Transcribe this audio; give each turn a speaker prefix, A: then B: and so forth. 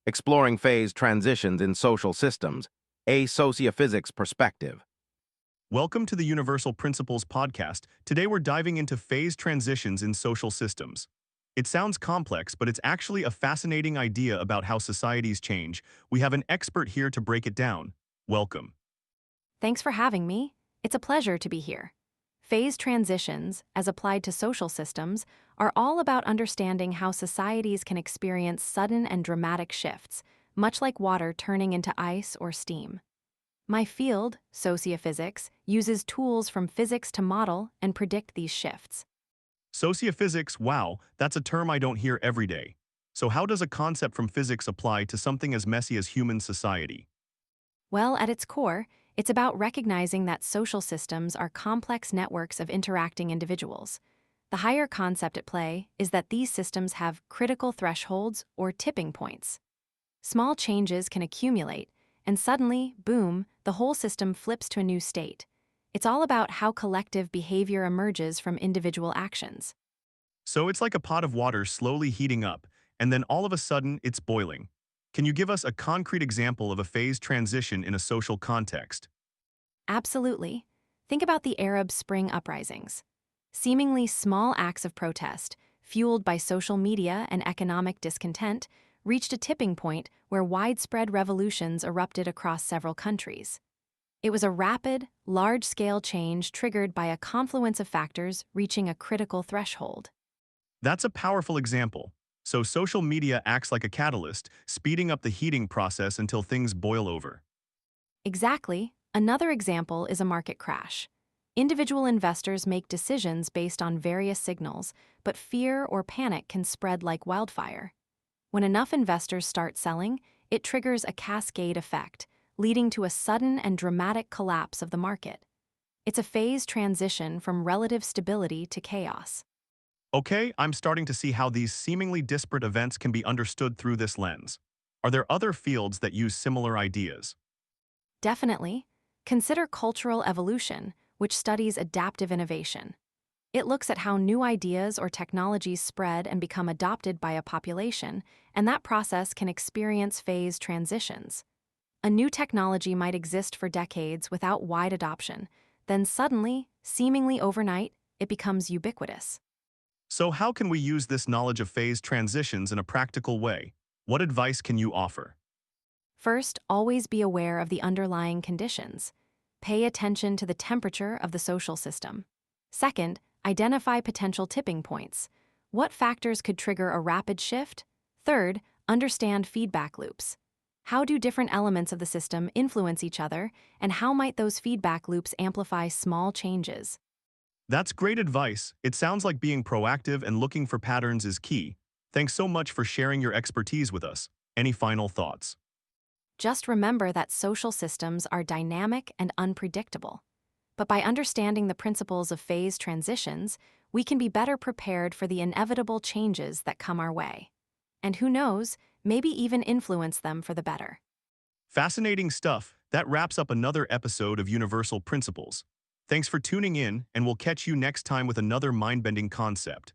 A: exploring phase transitions in social systems, a sociophysics perspective.
B: Welcome to the Universal Principles podcast. Today we're diving into phase transitions in social systems. It sounds complex, but it's actually a fascinating idea about how societies change. We have an expert here to break it down. Welcome.
C: Thanks for having me. It's a pleasure to be here. Phase transitions, as applied to social systems, are all about understanding how societies can experience sudden and dramatic shifts, much like water turning into ice or steam. My field, sociophysics, uses tools from physics to model and predict these shifts.
B: Sociophysics, wow, that's a term I don't hear every day. So how does a concept from physics apply to something as messy as human society?
C: Well, at its core, it's about recognizing that social systems are complex networks of interacting individuals. The higher concept at play is that these systems have critical thresholds or tipping points. Small changes can accumulate, and suddenly, boom, the whole system flips to a new state. It's all about how collective behavior emerges from individual actions.
B: So it's like a pot of water slowly heating up, and then all of a sudden it's boiling. Can you give us a concrete example of a phase transition in a social context?
C: Absolutely. Think about the Arab Spring uprisings. Seemingly small acts of protest, fueled by social media and economic discontent, reached a tipping point where widespread revolutions erupted across several countries. It was a rapid, large-scale change triggered by a confluence of factors reaching a critical threshold.
B: That's a powerful example. So social media acts like a catalyst, speeding up the heating process until things boil over.
C: Exactly. Another example is a market crash. Individual investors make decisions based on various signals, but fear or panic can spread like wildfire. When enough investors start selling, it triggers a cascade effect, leading to a sudden and dramatic collapse of the market. It's a phase transition from relative stability to chaos.
B: Okay, I'm starting to see how these seemingly disparate events can be understood through this lens. Are there other fields that use similar ideas?
C: Definitely. Consider cultural evolution, which studies adaptive innovation. It looks at how new ideas or technologies spread and become adopted by a population, and that process can experience phase transitions. A new technology might exist for decades without wide adoption, then suddenly, seemingly overnight, it becomes ubiquitous.
B: So how can we use this knowledge of phase transitions in a practical way? What advice can you offer?
C: First, always be aware of the underlying conditions. Pay attention to the temperature of the social system. Second, identify potential tipping points. What factors could trigger a rapid shift? Third, understand feedback loops. How do different elements of the system influence each other, and how might those feedback loops amplify small changes?
B: That's great advice. It sounds like being proactive and looking for patterns is key. Thanks so much for sharing your expertise with us. Any final thoughts?
C: Just remember that social systems are dynamic and unpredictable. But by understanding the principles of phase transitions, we can be better prepared for the inevitable changes that come our way. And who knows, maybe even influence them for the better.
B: Fascinating stuff. That wraps up another episode of Universal Principles. Thanks for tuning in, and we'll catch you next time with another mind-bending concept.